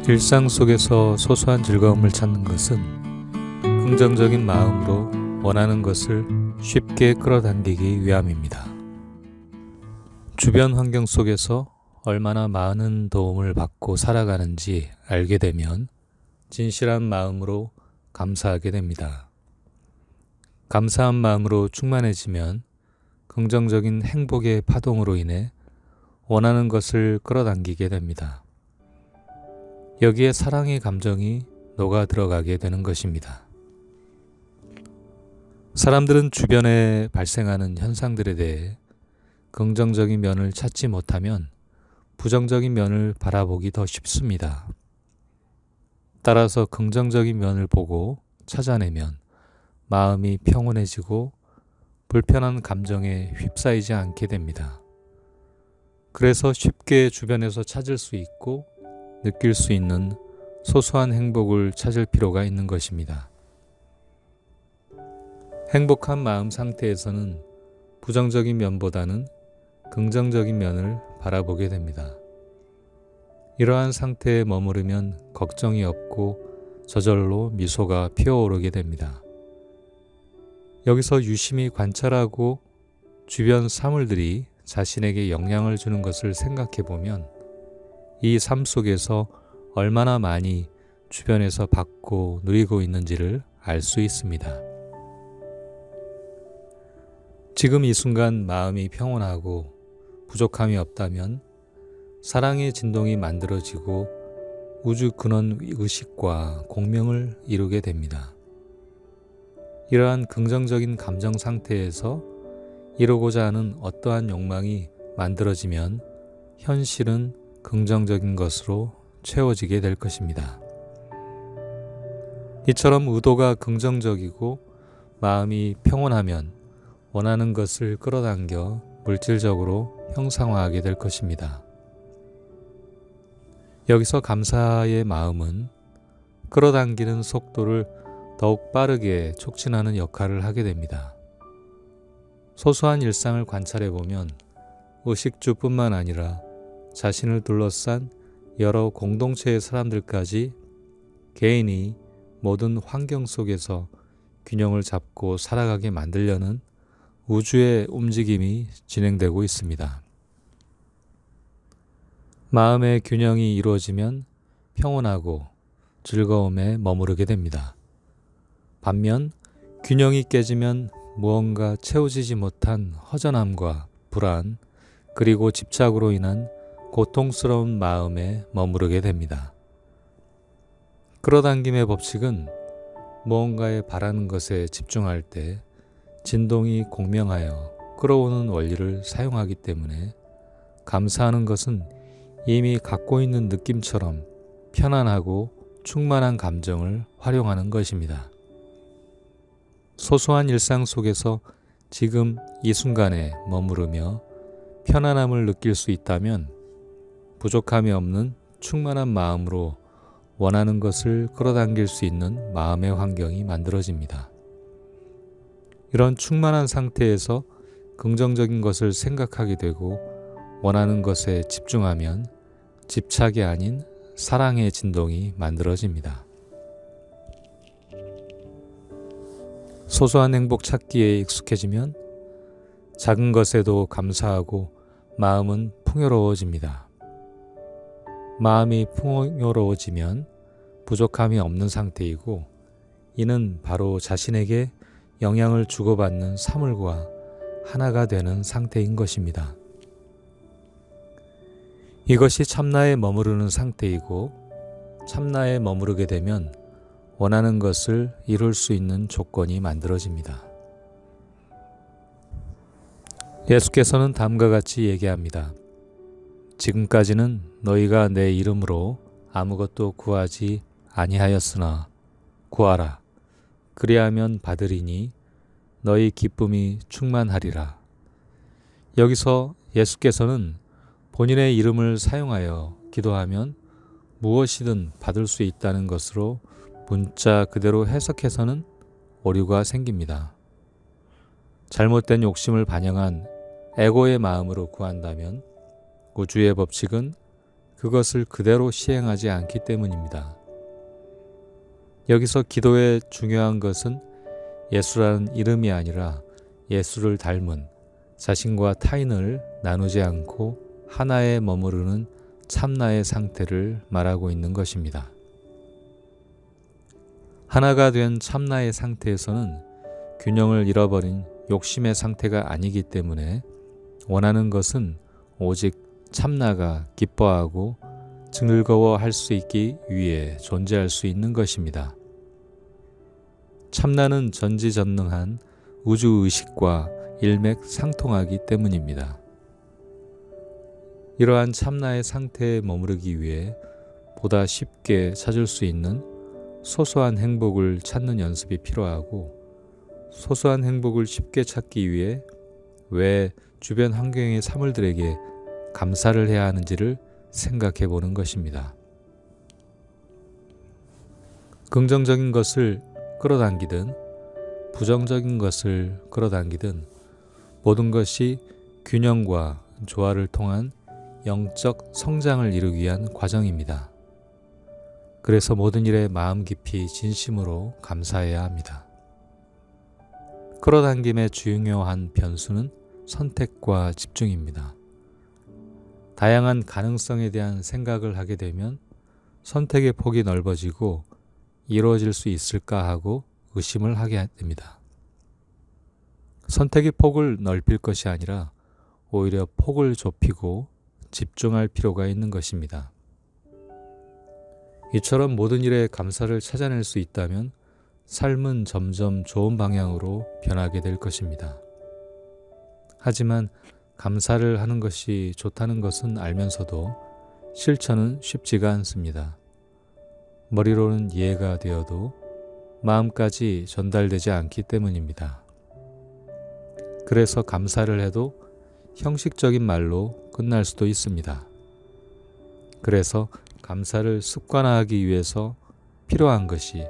일상 속에서 소소한 즐거움을 찾는 것은 긍정적인 마음으로 원하는 것을 쉽게 끌어당기기 위함입니다. 주변 환경 속에서 얼마나 많은 도움을 받고 살아가는지 알게 되면 진실한 마음으로 감사하게 됩니다. 감사한 마음으로 충만해지면 긍정적인 행복의 파동으로 인해 원하는 것을 끌어당기게 됩니다. 여기에 사랑의 감정이 녹아 들어가게 되는 것입니다. 사람들은 주변에 발생하는 현상들에 대해 긍정적인 면을 찾지 못하면 부정적인 면을 바라보기 더 쉽습니다. 따라서 긍정적인 면을 보고 찾아내면 마음이 평온해지고 불편한 감정에 휩싸이지 않게 됩니다. 그래서 쉽게 주변에서 찾을 수 있고 느낄 수 있는 소소한 행복을 찾을 필요가 있는 것입니다. 행복한 마음 상태에서는 부정적인 면보다는 긍정적인 면을 바라보게 됩니다. 이러한 상태에 머무르면 걱정이 없고 저절로 미소가 피어오르게 됩니다. 여기서 유심히 관찰하고 주변 사물들이 자신에게 영향을 주는 것을 생각해 보면 이 삶 속에서 얼마나 많이 주변에서 받고 누리고 있는지를 알 수 있습니다. 지금 이 순간 마음이 평온하고 부족함이 없다면 사랑의 진동이 만들어지고 우주 근원 의식과 공명을 이루게 됩니다. 이러한 긍정적인 감정 상태에서 이루고자 하는 어떠한 욕망이 만들어지면 현실은 긍정적인 것으로 채워지게 될 것입니다. 이처럼 의도가 긍정적이고 마음이 평온하면 원하는 것을 끌어당겨 물질적으로 형상화하게 될 것입니다. 여기서 감사의 마음은 끌어당기는 속도를 더욱 빠르게 촉진하는 역할을 하게 됩니다. 소소한 일상을 관찰해 보면 의식주뿐만 아니라 자신을 둘러싼 여러 공동체의 사람들까지 개인이 모든 환경 속에서 균형을 잡고 살아가게 만들려는 우주의 움직임이 진행되고 있습니다. 마음의 균형이 이루어지면 평온하고 즐거움에 머무르게 됩니다. 반면 균형이 깨지면 무언가 채워지지 못한 허전함과 불안, 그리고 집착으로 인한 고통스러운 마음에 머무르게 됩니다. 끌어당김의 법칙은 무언가에 바라는 것에 집중할 때 진동이 공명하여 끌어오는 원리를 사용하기 때문에 감사하는 것은 이미 갖고 있는 느낌처럼 편안하고 충만한 감정을 활용하는 것입니다. 소소한 일상 속에서 지금 이 순간에 머무르며 편안함을 느낄 수 있다면 부족함이 없는 충만한 마음으로 원하는 것을 끌어당길 수 있는 마음의 환경이 만들어집니다. 이런 충만한 상태에서 긍정적인 것을 생각하게 되고 원하는 것에 집중하면 집착이 아닌 사랑의 진동이 만들어집니다. 소소한 행복 찾기에 익숙해지면 작은 것에도 감사하고 마음은 풍요로워집니다. 마음이 풍요로워지면 부족함이 없는 상태이고 이는 바로 자신에게 영향을 주고받는 사물과 하나가 되는 상태인 것입니다. 이것이 참나에 머무르는 상태이고 참나에 머무르게 되면 원하는 것을 이룰 수 있는 조건이 만들어집니다. 예수께서는 다음과 같이 얘기합니다. 지금까지는 너희가 내 이름으로 아무것도 구하지 아니하였으나 구하라. 그리하면 받으리니 너희 기쁨이 충만하리라. 여기서 예수께서는 본인의 이름을 사용하여 기도하면 무엇이든 받을 수 있다는 것으로 문자 그대로 해석해서는 오류가 생깁니다. 잘못된 욕심을 반영한 에고의 마음으로 구한다면 우주의 법칙은 그것을 그대로 시행하지 않기 때문입니다. 여기서 기도의 중요한 것은 예수라는 이름이 아니라 예수를 닮은 자신과 타인을 나누지 않고 하나에 머무르는 참나의 상태를 말하고 있는 것입니다. 하나가 된 참나의 상태에서는 균형을 잃어버린 욕심의 상태가 아니기 때문에 원하는 것은 오직 참나가 기뻐하고 즐거워할 수 있기 위해 존재할 수 있는 것입니다. 참나는 전지전능한 우주의식과 일맥상통하기 때문입니다. 이러한 참나의 상태에 머무르기 위해 보다 쉽게 찾을 수 있는 소소한 행복을 찾는 연습이 필요하고, 소소한 행복을 쉽게 찾기 위해 왜 주변 환경의 사물들에게 감사를 해야 하는지를 생각해 보는 것입니다. 긍정적인 것을 끌어당기든 부정적인 것을 끌어당기든 모든 것이 균형과 조화를 통한 영적 성장을 이루기 위한 과정입니다. 그래서 모든 일에 마음 깊이 진심으로 감사해야 합니다. 끌어당김의 중요한 변수는 선택과 집중입니다. 다양한 가능성에 대한 생각을 하게 되면 선택의 폭이 넓어지고 이루어질 수 있을까 하고 의심을 하게 됩니다. 선택의 폭을 넓힐 것이 아니라 오히려 폭을 좁히고 집중할 필요가 있는 것입니다. 이처럼 모든 일에 감사를 찾아낼 수 있다면 삶은 점점 좋은 방향으로 변하게 될 것입니다. 하지만 감사를 하는 것이 좋다는 것은 알면서도 실천은 쉽지가 않습니다. 머리로는 이해가 되어도 마음까지 전달되지 않기 때문입니다. 그래서 감사를 해도 형식적인 말로 끝날 수도 있습니다. 그래서 감사를 습관화하기 위해서 필요한 것이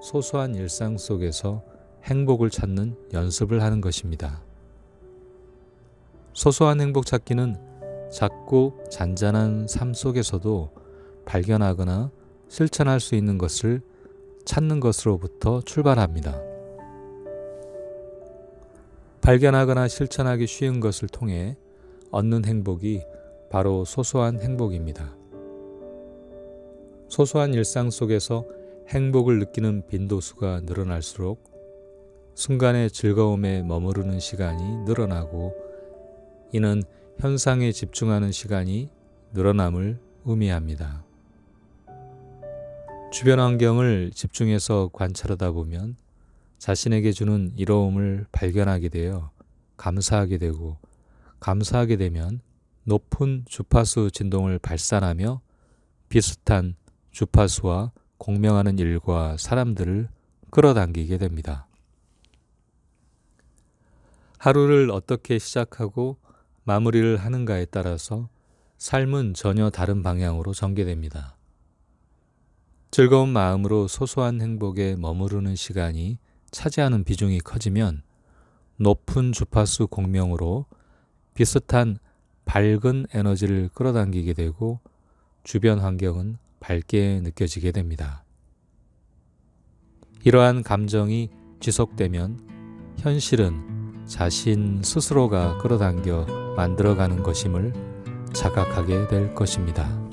소소한 일상 속에서 행복을 찾는 연습을 하는 것입니다. 소소한 행복 찾기는 작고 잔잔한 삶 속에서도 발견하거나 실천할 수 있는 것을 찾는 것으로부터 출발합니다. 발견하거나 실천하기 쉬운 것을 통해 얻는 행복이 바로 소소한 행복입니다. 소소한 일상 속에서 행복을 느끼는 빈도수가 늘어날수록 순간의 즐거움에 머무르는 시간이 늘어나고, 이는 현상에 집중하는 시간이 늘어남을 의미합니다. 주변 환경을 집중해서 관찰하다 보면 자신에게 주는 이로움을 발견하게 되어 감사하게 되고, 감사하게 되면 높은 주파수 진동을 발산하며 비슷한 주파수와 공명하는 일과 사람들을 끌어당기게 됩니다. 하루를 어떻게 시작하고 마무리를 하는가에 따라서 삶은 전혀 다른 방향으로 전개됩니다. 즐거운 마음으로 소소한 행복에 머무르는 시간이 차지하는 비중이 커지면 높은 주파수 공명으로 비슷한 밝은 에너지를 끌어당기게 되고 주변 환경은 밝게 느껴지게 됩니다. 이러한 감정이 지속되면 현실은 자신 스스로가 끌어당겨 만들어가는 것임을 자각하게 될 것입니다.